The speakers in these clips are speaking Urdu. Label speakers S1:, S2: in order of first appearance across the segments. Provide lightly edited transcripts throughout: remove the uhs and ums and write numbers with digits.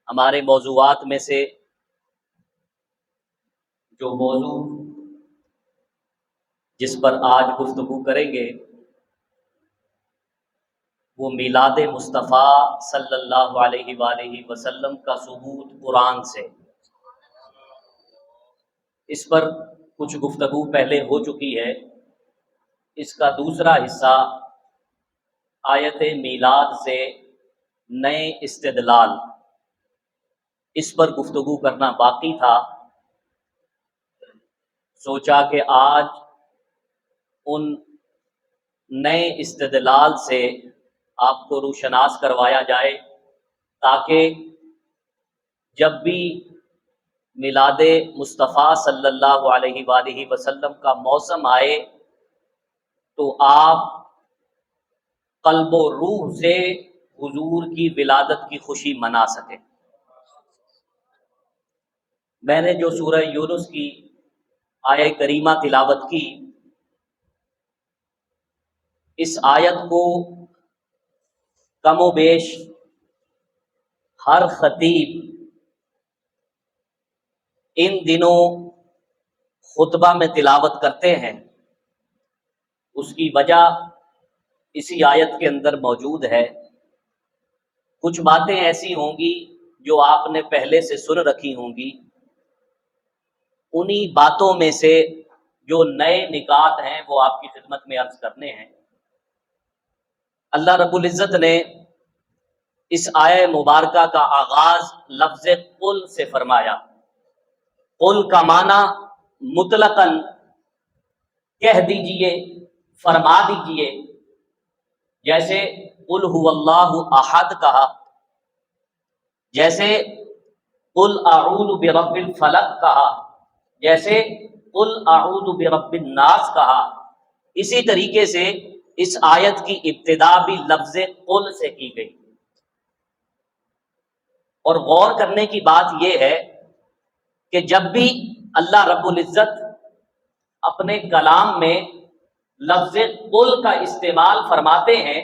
S1: ہمارے موضوعات میں سے جو موضوع جس پر آج گفتگو کریں گے وہ میلاد مصطفیٰ صلی اللہ علیہ وآلہ وسلم کا ثبوت قرآن سے۔ اس پر کچھ گفتگو پہلے ہو چکی ہے، اس کا دوسرا حصہ آیت میلاد سے نئے استدلال، اس پر گفتگو کرنا باقی تھا۔ سوچا کہ آج ان نئے استدلال سے آپ کو روشناس کروایا جائے، تاکہ جب بھی میلاد مصطفیٰ صلی اللہ علیہ وآلہ وسلم کا موسم آئے تو آپ قلب و روح سے حضور کی ولادت کی خوشی منا سکیں۔ میں نے جو سورہ یونس کی آیہ کریمہ تلاوت کی، اس آیت کو کم و بیش ہر خطیب ان دنوں خطبہ میں تلاوت کرتے ہیں۔ اس کی وجہ اسی آیت کے اندر موجود ہے۔ کچھ باتیں ایسی ہوں گی جو آپ نے پہلے سے سن رکھی ہوں گی، انہی باتوں میں سے جو نئے نکات ہیں وہ آپ کی خدمت میں عرض کرنے ہیں۔ اللہ رب العزت نے اس آیہ مبارکہ کا آغاز لفظ قل سے فرمایا۔ قل کا معنی مطلقاً کہہ دیجئے، فرما دیجئے، جیسے قل هو اللہ احد کہا، جیسے قل اعوذ برب الفلق کہا، جیسے قل اعوذ برب الناس کہا۔ اسی طریقے سے اس آیت کی ابتدا بھی لفظ قل سے کی گئی۔ اور غور کرنے کی بات یہ ہے کہ جب بھی اللہ رب العزت اپنے کلام میں لفظ قل کا استعمال فرماتے ہیں،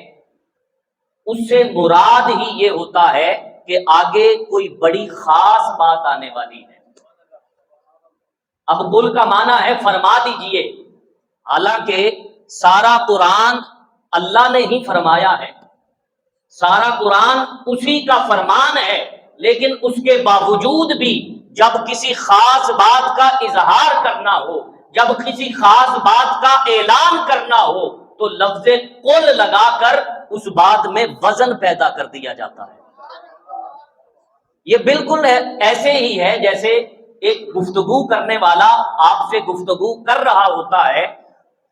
S1: اس سے مراد ہی یہ ہوتا ہے کہ آگے کوئی بڑی خاص بات آنے والی ہے۔ اب قل کا معنی ہے فرما دیجئے، حالانکہ سارا قرآن اللہ نے ہی فرمایا ہے، سارا قرآن اسی کا فرمان ہے، لیکن اس کے باوجود بھی جب کسی خاص بات کا اظہار کرنا ہو، جب کسی خاص بات کا اعلان کرنا ہو تو لفظ قل لگا کر اس بات میں وزن پیدا کر دیا جاتا ہے۔ یہ بالکل ایسے ہی ہے جیسے ایک گفتگو کرنے والا آپ سے گفتگو کر رہا ہوتا ہے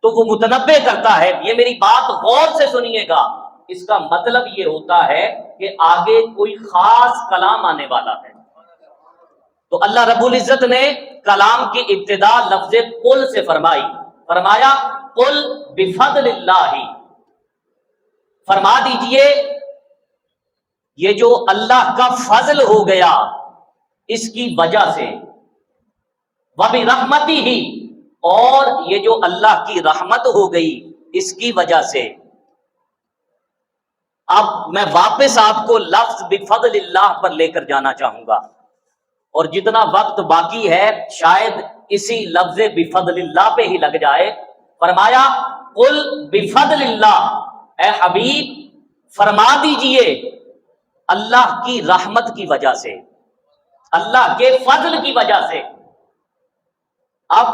S1: تو وہ متنبہ کرتا ہے، یہ میری بات غور سے سنیے گا، اس کا مطلب یہ ہوتا ہے کہ آگے کوئی خاص کلام آنے والا ہے۔ تو اللہ رب العزت نے کلام کی ابتدا لفظ قل سے فرمائی، فرمایا قل بفضل اللہ، فرما دیجئے یہ جو اللہ کا فضل ہو گیا اس کی وجہ سے، وبرحمتہ، اور یہ جو اللہ کی رحمت ہو گئی اس کی وجہ سے۔ اب میں واپس آپ کو لفظ بفضل اللہ پر لے کر جانا چاہوں گا، اور جتنا وقت باقی ہے شاید اسی لفظ بفضل اللہ پہ ہی لگ جائے۔ فرمایا قل بفضل اللہ، اے حبیب فرما دیجئے اللہ کی رحمت کی وجہ سے، اللہ کے فضل کی وجہ سے۔ اب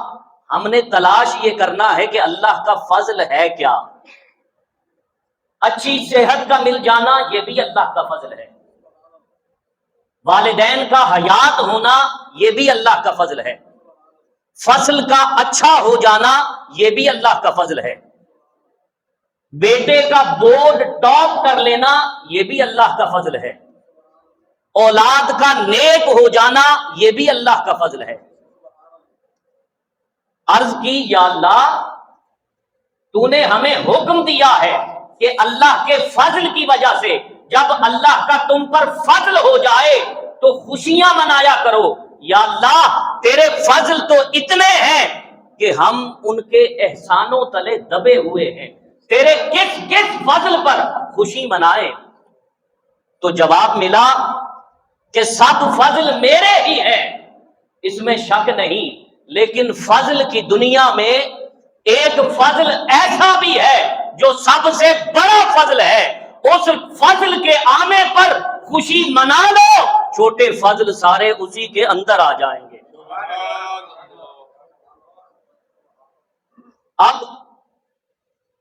S1: ہم نے تلاش یہ کرنا ہے کہ اللہ کا فضل ہے کیا؟ اچھی صحت کا مل جانا یہ بھی اللہ کا فضل ہے، والدین کا حیات ہونا یہ بھی اللہ کا فضل ہے، فصل کا اچھا ہو جانا یہ بھی اللہ کا فضل ہے، بیٹے کا بورڈ ٹاپ کر لینا یہ بھی اللہ کا فضل ہے، اولاد کا نیک ہو جانا یہ بھی اللہ کا فضل ہے۔ عرض کی یا اللہ تو نے ہمیں حکم دیا ہے کہ اللہ کے فضل کی وجہ سے جب اللہ کا تم پر فضل ہو جائے تو خوشیاں منایا کرو۔ یا اللہ تیرے فضل تو اتنے ہیں کہ ہم ان کے احسانوں تلے دبے ہوئے ہیں، تیرے کس کس فضل پر خوشی منائے؟ تو جواب ملا کہ سب فضل میرے ہی ہیں، اس میں شک نہیں، لیکن فضل کی دنیا میں ایک فضل ایسا بھی ہے جو سب سے بڑا فضل ہے، اس فضل کے آنے پر خوشی منا لو، چھوٹے فضل سارے اسی کے اندر آ جائیں گے۔ اب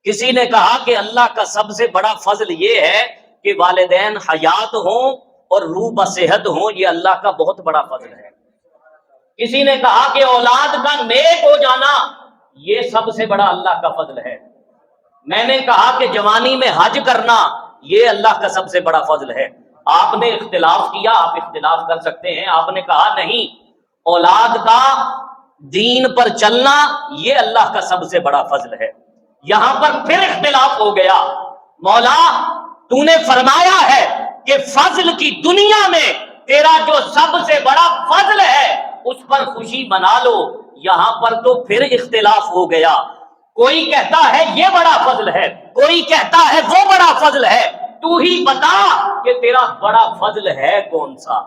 S1: کسی نے کہا کہ اللہ کا سب سے بڑا فضل یہ ہے کہ والدین حیات ہوں اور روح بصحت ہوں، یہ اللہ کا بہت بڑا فضل ہے۔ کسی نے کہا کہ اولاد کا نیک ہو جانا، یہ سب سے بڑا اللہ کا فضل ہے۔ میں نے کہا کہ جوانی میں حج کرنا، یہ اللہ کا سب سے بڑا فضل ہے۔ آپ نے اختلاف کیا، آپ اختلاف کر سکتے ہیں، آپ نے کہا نہیں، اولاد کا دین پر چلنا یہ اللہ کا سب سے بڑا فضل ہے۔ یہاں پر پھر اختلاف ہو گیا، مولا تو نے فرمایا ہے کہ فضل کی دنیا میں تیرا جو سب سے بڑا فضل ہے اس پر خوشی منا لو، یہاں پر تو پھر اختلاف ہو گیا، کوئی کہتا ہے یہ بڑا فضل ہے، کوئی کہتا ہے وہ بڑا فضل ہے، تو ہی بتا کہ تیرا بڑا فضل ہے کون سا۔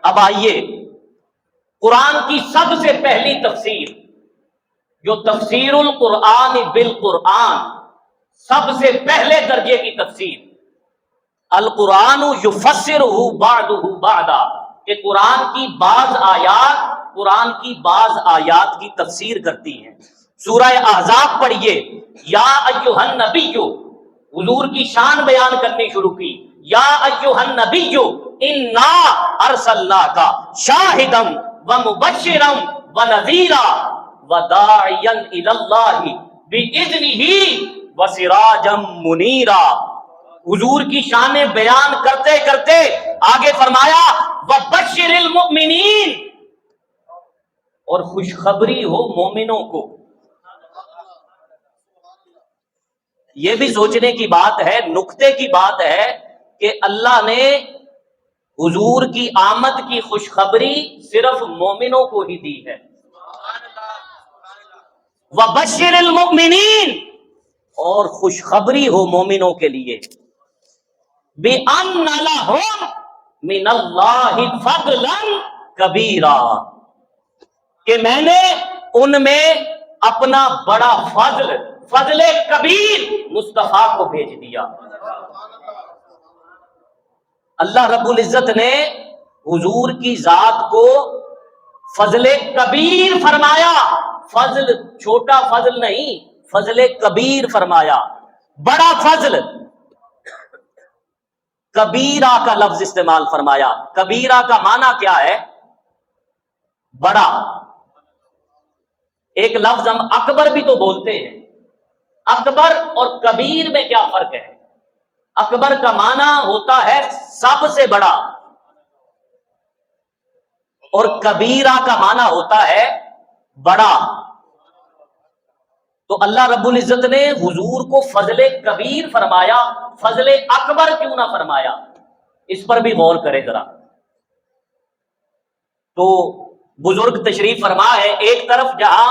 S1: اب آئیے قرآن کی سب سے پہلی تفسیر جو تفسیر القرآن بالقرآن، سب سے پہلے درجے کی تفسیر، القرآن یفسرہ بعضہ بعضا، کہ قرآن کی بعض آیات کی تفسیر کرتی ہیں۔ سورہ احزاب پڑھیے، یا ایھا النبی، حضور کی شان بیان کرنی شروع کی، یا ایھا النبی انا ارسلناک شاہدا ومبشرا ونذیرا وداعیا الی اللہ باذنہ وسراجا منیرا۔ حضور کی شان بیان کرتے کرتے آگے فرمایا وبشر المؤمنین، اور خوشخبری ہو مومنوں کو۔ یہ بھی سوچنے کی بات ہے، نکتے کی بات ہے کہ اللہ نے حضور کی آمد کی خوشخبری صرف مومنوں کو ہی دی ہے۔ وبشر المؤمنین، اور خوشخبری ہو مومنوں کے لیے، بِأَنَّ لَهُم مِّنَ اللَّهِ فَضْلًا كَبِيرًا، کہ میں نے ان میں اپنا بڑا فضل کبیر مصطفیٰ کو بھیج دیا۔ اللہ رب العزت نے حضور کی ذات کو فضل کبیر فرمایا، فضل چھوٹا فضل نہیں، فضل کبیر فرمایا، بڑا فضل۔ کبیرہ کا لفظ استعمال فرمایا۔ کبیرہ کا معنی کیا ہے؟ بڑا۔ ایک لفظ ہم اکبر بھی تو بولتے ہیں، اکبر اور کبیر میں کیا فرق ہے؟ اکبر کا معنی ہوتا ہے سب سے بڑا، اور کبیرہ کا معنی ہوتا ہے بڑا۔ تو اللہ رب العزت نے حضور کو فضل کبیر فرمایا، فضل اکبر کیوں نہ فرمایا؟ اس پر بھی غور کرے ذرا۔ تو بزرگ تشریف فرما ہے، ایک طرف جہاں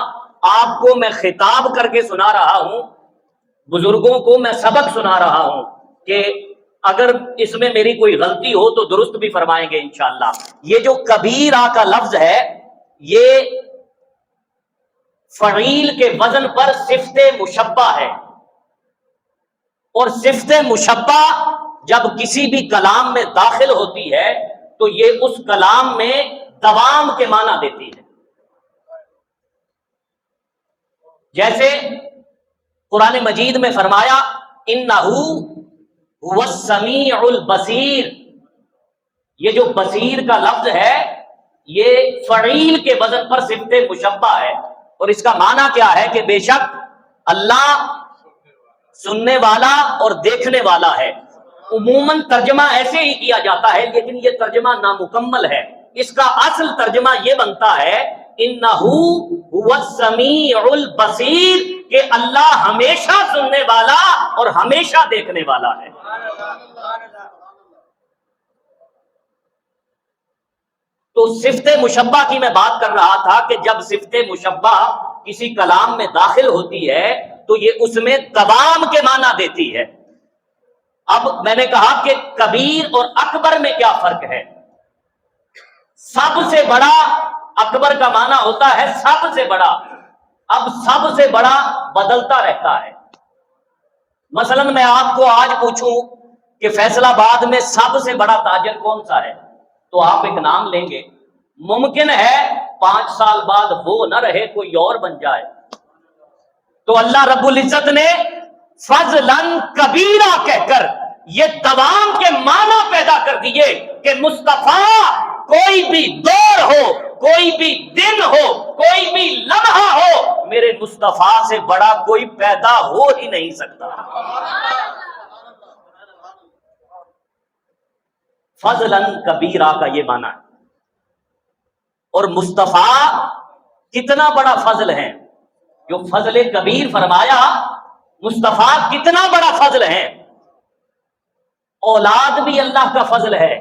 S1: آپ کو میں خطاب کر کے سنا رہا ہوں، بزرگوں کو میں سبق سنا رہا ہوں کہ اگر اس میں میری کوئی غلطی ہو تو درست بھی فرمائیں گے انشاءاللہ۔ یہ جو کبیرہ کا لفظ ہے یہ فعیل کے وزن پر صفت مشبہ ہے، اور صفت مشبہ جب کسی بھی کلام میں داخل ہوتی ہے تو یہ اس کلام میں دوام کے معنی دیتی ہے۔ جیسے قرآن مجید میں فرمایا انہو هو السمیع البصیر، یہ جو بصیر کا لفظ ہے یہ فعیل کے وزن پر صفت مشبہ ہے، اور اس کا معنی کیا ہے کہ بے شک اللہ سننے والا اور دیکھنے والا ہے۔ عموماً ترجمہ ایسے ہی کیا جاتا ہے، لیکن یہ ترجمہ نامکمل ہے۔ اس کا اصل ترجمہ یہ بنتا ہے انہو هو السمیع البصیر، کہ اللہ ہمیشہ سننے والا اور ہمیشہ دیکھنے والا ہے۔ تو صفت مشبہ کی میں بات کر رہا تھا کہ جب صفت مشبہ کسی کلام میں داخل ہوتی ہے تو یہ اس میں دوام کے معنی دیتی ہے۔ اب میں نے کہا کہ کبیر اور اکبر میں کیا فرق ہے؟ سب سے بڑا، اکبر کا معنی ہوتا ہے سب سے بڑا. اب سب سے بڑا بدلتا رہتا ہے. مثلا میں آپ کو آج پوچھوں کہ فیصل آباد میں سب سے بڑا تاجر کون سا ہے، تو آپ ایک نام لیں گے. ممکن ہے 5 سال بعد وہ نہ رہے، کوئی اور بن جائے. تو اللہ رب العزت نے فضلاً کبیرہ کہہ کر یہ دوام کے معنی پیدا کر دیے کہ مصطفیٰ کوئی بھی دور ہو، کوئی بھی دن ہو، کوئی بھی لمحہ ہو، میرے مصطفیٰ سے بڑا کوئی پیدا ہو ہی نہیں سکتا. فضلاً کبیرہ کا یہ معنی ہے. اور مصطفیٰ کتنا بڑا فضل ہے، جو فضل کبیر فرمایا. مصطفیٰ کتنا بڑا فضل ہے. اولاد بھی اللہ کا فضل ہے.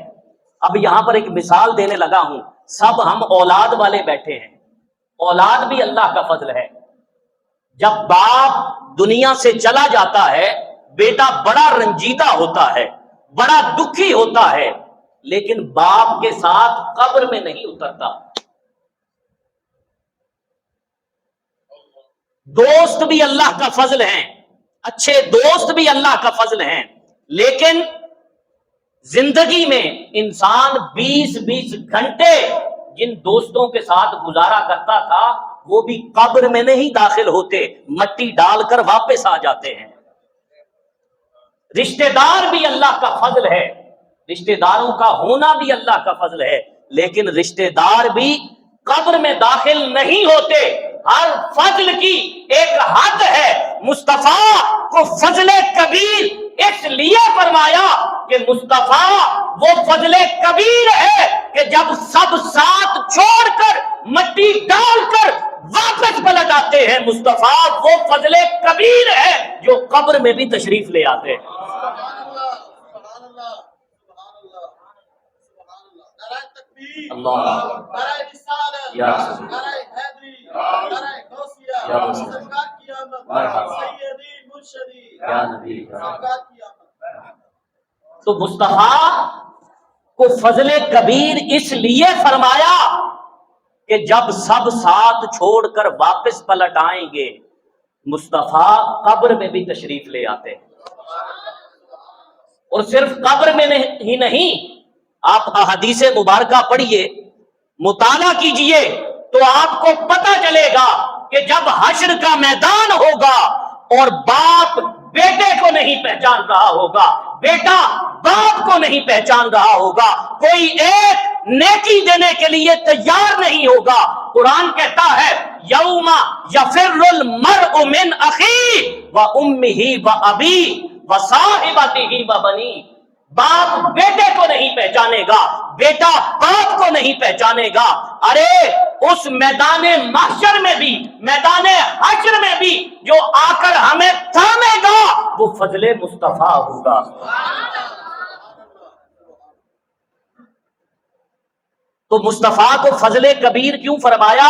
S1: اب یہاں پر ایک مثال دینے لگا ہوں. سب ہم اولاد والے بیٹھے ہیں، اولاد بھی اللہ کا فضل ہے. جب باپ دنیا سے چلا جاتا ہے، بیٹا بڑا رنجیدہ ہوتا ہے، بڑا دکھی ہوتا ہے، لیکن باپ کے ساتھ قبر میں نہیں اترتا. دوست بھی اللہ کا فضل ہیں، اچھے دوست بھی اللہ کا فضل ہیں، لیکن زندگی میں انسان 20 گھنٹے جن دوستوں کے ساتھ گزارا کرتا تھا وہ بھی قبر میں نہیں داخل ہوتے، مٹی ڈال کر واپس آ جاتے ہیں. رشتہ دار بھی اللہ کا فضل ہے، رشتہ داروں کا ہونا بھی اللہ کا فضل ہے، لیکن رشتہ دار بھی قبر میں داخل نہیں ہوتے. ہر فضل کی ایک حد ہے. مصطفیٰ کو فضل کبیر اس لیے فرمایا کہ مصطفیٰ وہ فضل کبیر ہے کہ جب سب ساتھ چھوڑ کر مٹی ڈال کر واپس پلٹ آتے ہیں، مصطفیٰ وہ فضل کبیر ہے جو قبر میں بھی تشریف لے آتے ہیں. اللہ یا تو مصطفیٰ کو فضل کبیر اس لیے فرمایا کہ جب سب ساتھ چھوڑ کر واپس پلٹ آئیں گے، مصطفیٰ قبر میں بھی تشریف لے آتے ہیں. اور صرف قبر میں ہی نہیں، آپ احادیث مبارکہ پڑھیے، مطالعہ کیجئے تو آپ کو پتہ چلے گا کہ جب حشر کا میدان ہوگا اور باپ بیٹے کو نہیں پہچان رہا ہوگا، بیٹا باپ کو نہیں پہچان رہا ہوگا، کوئی ایک نیکی دینے کے لیے تیار نہیں ہوگا. قرآن کہتا ہے یوم یفر المرء من اخیہ وامہ وابیہ وصاحبتہ وبنیہ. باپ بیٹے کو نہیں پہچانے گا، بیٹا باپ کو نہیں پہچانے گا. ارے اس میدان محشر میں بھی، میدان حشر میں بھی جو آ کر ہمیں تھامے گا وہ فضل مصطفیٰ ہوگا. تو مصطفیٰ کو فضل کبیر کیوں فرمایا؟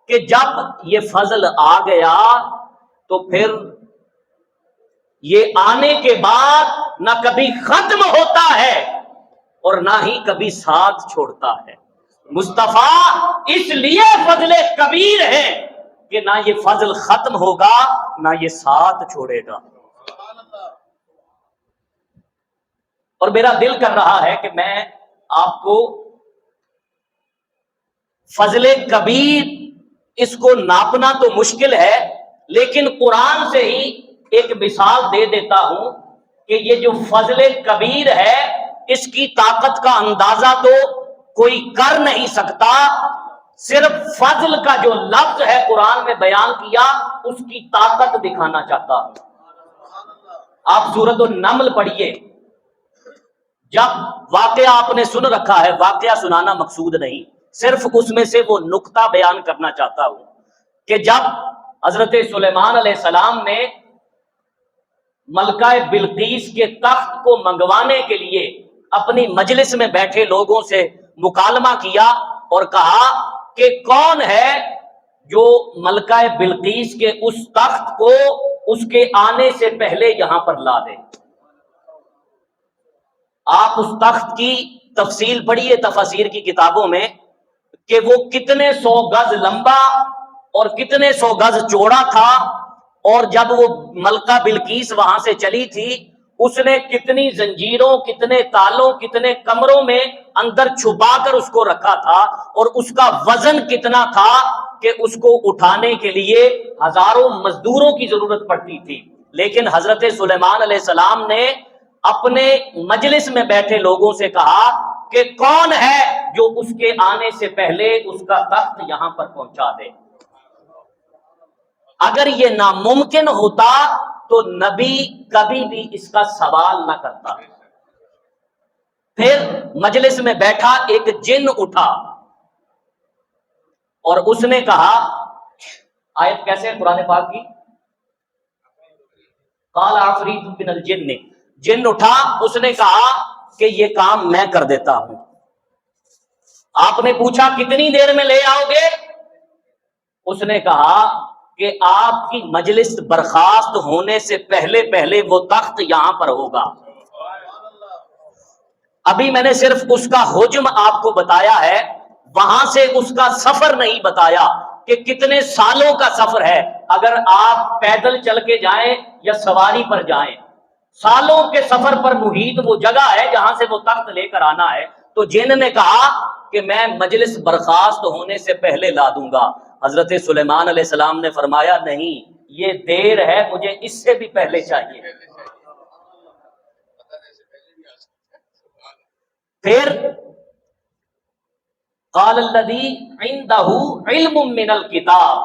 S1: کہ جب یہ فضل آ گیا تو پھر یہ آنے کے بعد نہ کبھی ختم ہوتا ہے اور نہ ہی کبھی ساتھ چھوڑتا ہے. مصطفیٰ اس لیے فضل کبیر ہے کہ نہ یہ فضل ختم ہوگا نہ یہ ساتھ چھوڑے گا. اور میرا دل کر رہا ہے کہ میں آپ کو فضل کبیر اس کو ناپنا تو مشکل ہے، لیکن قرآن سے ہی ایک مثال دے دیتا ہوں کہ یہ جو فضل کبیر ہے اس کی طاقت کا اندازہ تو کوئی کر نہیں سکتا. صرف فضل کا جو لفظ ہے قرآن میں بیان کیا اس کی طاقت دکھانا چاہتا ہوں. آپ سورۃ النمل پڑھیے. جب واقعہ آپ نے سن رکھا ہے، واقعہ سنانا مقصود نہیں، صرف اس میں سے وہ نقطہ بیان کرنا چاہتا ہوں کہ جب حضرت سلیمان علیہ السلام نے ملکہ بلقیس کے تخت کو منگوانے کے لیے اپنی مجلس میں بیٹھے لوگوں سے مکالمہ کیا اور کہا کہ کون ہے جو ملکہ بلقیس کے اس تخت کو اس کے آنے سے پہلے یہاں پر لا دے. آپ اس تخت کی تفصیل پڑھیے تفاسیر کی کتابوں میں کہ وہ کتنے 100 گز لمبا اور کتنے 100 گز چوڑا تھا، اور جب وہ ملکہ بلقیس وہاں سے چلی تھی اس نے کتنی زنجیروں، کتنے تالوں، کتنے کمروں میں اندر چھپا کر اس کو رکھا تھا، اور اس کا وزن کتنا تھا کہ اس کو اٹھانے کے لیے ہزاروں مزدوروں کی ضرورت پڑتی تھی۔ لیکن حضرت سلیمان علیہ السلام نے اپنے مجلس میں بیٹھے لوگوں سے کہا کہ کون ہے جو اس کے آنے سے پہلے اس کا تخت یہاں پر پہنچا دے۔ اگر یہ ناممکن ہوتا تو نبی کبھی بھی اس کا سوال نہ کرتا۔ پھر مجلس میں بیٹھا ایک جن اٹھا اور اس نے کہا، آیت کیسے ہے قرآن پاک کی؟ قال عفریت من الجن، جن اٹھا، اس نے کہا کہ یہ کام میں کر دیتا ہوں۔ آپ نے پوچھا کتنی دیر میں لے آؤ گے؟ اس نے کہا کہ آپ کی مجلس برخاست ہونے سے پہلے پہلے وہ تخت یہاں پر ہوگا۔ ابھی میں نے صرف اس کا حجم آپ کو بتایا ہے، وہاں سے اس کا سفر نہیں بتایا کہ کتنے سالوں کا سفر ہے۔ اگر آپ پیدل چل کے جائیں یا سواری پر جائیں، سالوں کے سفر پر محیط وہ جگہ ہے جہاں سے وہ تخت لے کر آنا ہے۔ تو جن نے کہا کہ میں مجلس برخاست ہونے سے پہلے لا دوں گا۔ حضرت سلیمان علیہ السلام نے فرمایا نہیں، یہ دیر ہے، مجھے اس سے بھی پہلے چاہیے۔ پھر قال الذی عندہ علم من الکتاب،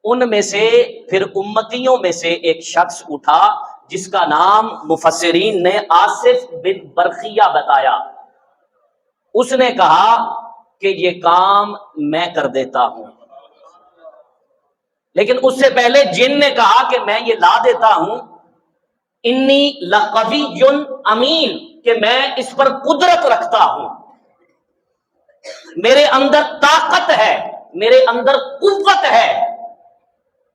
S1: ان میں سے پھر امتیوں میں سے ایک شخص اٹھا جس کا نام مفسرین نے آصف بن برخیہ بتایا۔ اس نے کہا کہ یہ کام میں کر دیتا ہوں، لیکن اس سے پہلے جن نے کہا کہ میں یہ لا دیتا ہوں، انی لقوی امین، کہ میں اس پر قدرت رکھتا ہوں، میرے اندر طاقت ہے، میرے اندر قوت ہے۔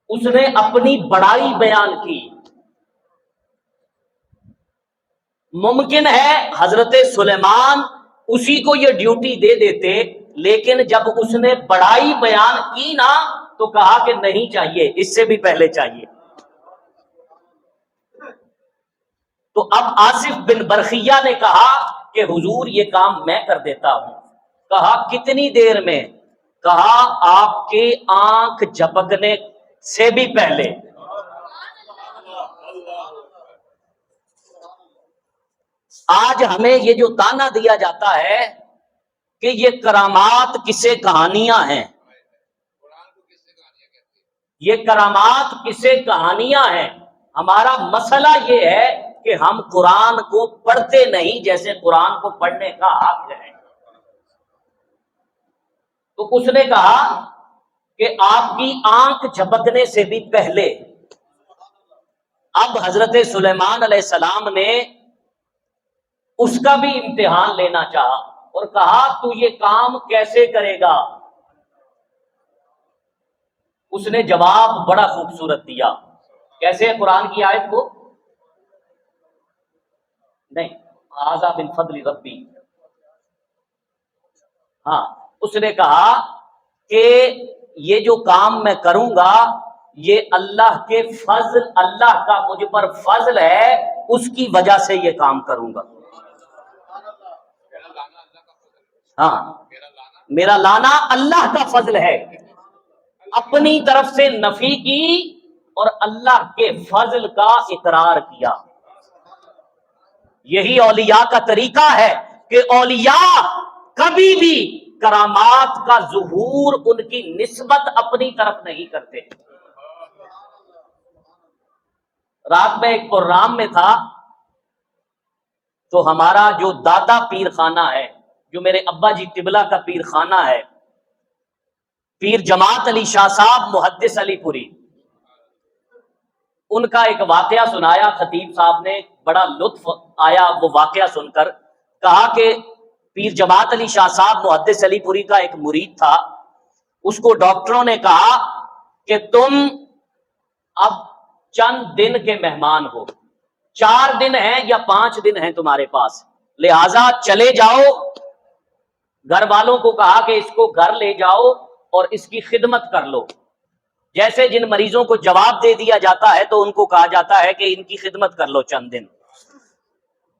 S1: اس نے اپنی بڑائی بیان کی۔ ممکن ہے حضرت سلیمان اسی کو یہ ڈیوٹی دے دیتے، لیکن جب اس نے بڑائی بیان کی نا تو کہا کہ نہیں چاہیے، اس سے بھی پہلے چاہیے۔ تو اب آصف بن برخیہ نے کہا کہ حضور یہ کام میں کر دیتا ہوں۔ کہا کتنی دیر میں؟ کہا آپ کے آنکھ جھپکنے سے بھی پہلے۔ آج ہمیں یہ جو تانا دیا جاتا ہے کہ یہ کرامات کسے کہانیاں ہیں، یہ کرامات کسے کہانیاں ہیں، ہمارا مسئلہ یہ ہے کہ ہم قرآن کو پڑھتے نہیں جیسے قرآن کو پڑھنے کا حق ہے۔ تو اس نے کہا کہ آپ کی آنکھ جھپکنے سے بھی پہلے۔ اب حضرت سلیمان علیہ السلام نے اس کا بھی امتحان لینا چاہا اور کہا تو یہ کام کیسے کرے گا؟ اس نے جواب بڑا خوبصورت دیا۔ کیسے ہے قرآن کی آیت کو؟ نہیں، ھذا من فضل ربی۔ ہاں، اس نے کہا کہ یہ جو کام میں کروں گا یہ اللہ کے فضل، اللہ کا مجھ پر فضل ہے، اس کی وجہ سے یہ کام کروں گا۔ ہاں، میرا لانا اللہ کا فضل ہے۔ اپنی طرف سے نفی کی اور اللہ کے فضل کا اقرار کیا۔ یہی اولیاء کا طریقہ ہے کہ اولیاء کبھی بھی کرامات کا ظہور ان کی نسبت اپنی طرف نہیں کرتے۔ رات میں ایک پروگرام میں تھا تو ہمارا جو دادا پیر خانہ ہے، جو میرے ابا جی قبلہ کا پیر خانہ ہے، پیر جماعت علی شاہ صاحب محدث علی پوری، ان کا ایک واقعہ سنایا خطیب صاحب نے، بڑا لطف آیا وہ واقعہ سن کر۔ کہا کہ پیر جماعت علی شاہ صاحب محدث علی پوری کا ایک مرید تھا، اس کو ڈاکٹروں نے کہا کہ تم اب چند دن کے مہمان ہو، 4 دن ہیں یا 5 دن ہیں تمہارے پاس، لہذا چلے جاؤ۔ گھر والوں کو کہا کہ اس کو گھر لے جاؤ اور اس کی خدمت کر لو۔ جیسے جن مریضوں کو جواب دے دیا جاتا ہے تو ان کو کہا جاتا ہے کہ ان کی خدمت کر لو چند دن۔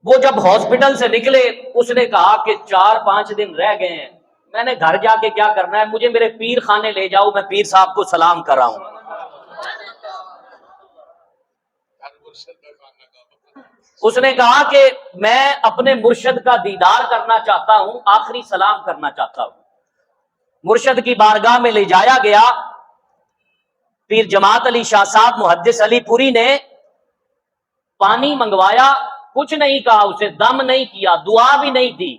S1: وہ جب ہاسپٹل سے نکلے اس نے کہا کہ 4-5 دن رہ گئے ہیں، میں نے گھر جا کے کیا کرنا ہے، مجھے میرے پیر خانے لے جاؤ، میں پیر صاحب کو سلام کراؤں۔ اس نے کہا کہ میں اپنے مرشد کا دیدار کرنا چاہتا ہوں، آخری سلام کرنا چاہتا ہوں۔ مرشد کی بارگاہ میں لے جایا گیا، پیر جماعت علی شاہ صاحب محدث علی پوری نے پانی منگوایا، کچھ نہیں کہا، اسے دم نہیں کیا، دعا بھی نہیں دی،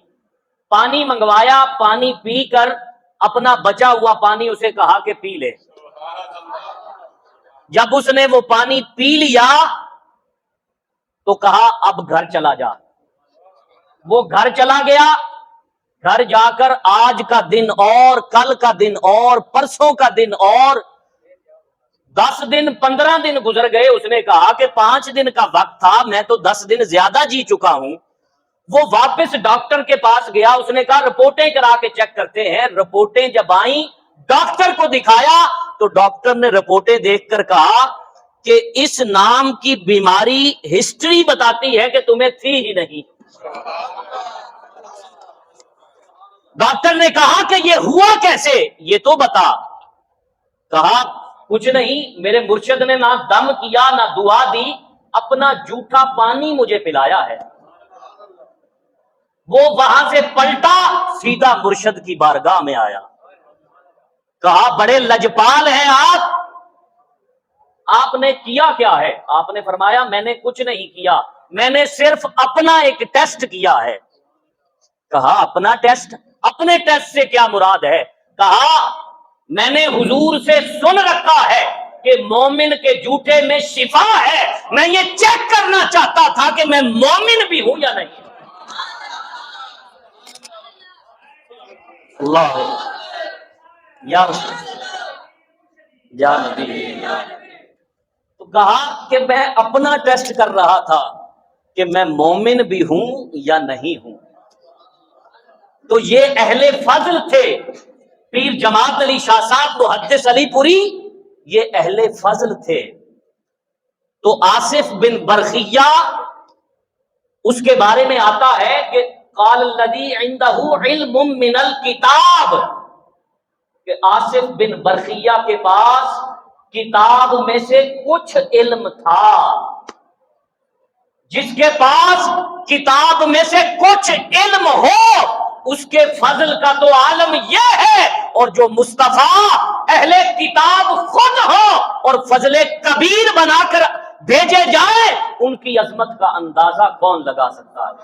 S1: پانی منگوایا، پانی پی کر اپنا بچا ہوا پانی اسے کہا کہ پی لے۔ جب اس نے وہ پانی پی لیا تو کہا اب گھر چلا جا۔ وہ گھر چلا گیا، گھر جا کر آج کا دن اور کل کا دن اور پرسوں کا دن اور 10 دن 15 دن گزر گئے۔ اس نے کہا کہ 5 دن کا وقت تھا، میں تو 10 دن زیادہ جی چکا ہوں۔ وہ واپس ڈاکٹر کے پاس گیا، اس نے کہا رپورٹیں کرا کے چیک کرتے ہیں۔ رپورٹیں جب آئیں ڈاکٹر کو دکھایا تو ڈاکٹر نے رپورٹیں دیکھ کر کہا کہ اس نام کی بیماری ہسٹری بتاتی ہے کہ تمہیں تھی ہی نہیں۔ ڈاکٹر نے کہا کہ یہ ہوا کیسے، یہ تو بتا۔ کہا کچھ نہیں، میرے مرشد نے نہ دم کیا نہ دعا دی، اپنا جھوٹا پانی مجھے پلایا ہے۔ وہ وہاں سے پلٹا، سیدھا مرشد کی بارگاہ میں آیا، کہا بڑے لجپال ہیں آپ نے کیا کیا ہے؟ آپ نے فرمایا میں نے کچھ نہیں کیا، میں نے صرف اپنا ایک ٹیسٹ کیا ہے۔ کہا اپنا ٹیسٹ؟ اپنے ٹیسٹ سے کیا مراد ہے؟ کہا میں نے حضور سے سن رکھا ہے کہ مومن کے جھوٹے میں شفا ہے، میں یہ چیک کرنا چاہتا تھا کہ میں مومن بھی ہوں یا نہیں۔ اللہ یا نبی۔ تو کہا کہ میں اپنا ٹیسٹ کر رہا تھا کہ میں مومن بھی ہوں یا نہیں ہوں۔ تو یہ اہل فضل تھے، پیر جماعت علی شاہ صاحب محدث علی پوری، یہ اہل فضل تھے۔ تو آصف بن برخیہ، اس کے بارے میں آتا ہے کہ قال الذی عندہ علم من الکتاب، کہ آصف بن برخیہ کے پاس کتاب میں سے کچھ علم تھا۔ جس کے پاس کتاب میں سے کچھ علم ہو اس کے فضل کا تو عالم یہ ہے، اور جو مصطفیٰ اہل کتاب خود ہو اور فضل کبیر بنا کر بھیجے جائیں، ان کی عظمت کا اندازہ کون لگا سکتا ہے؟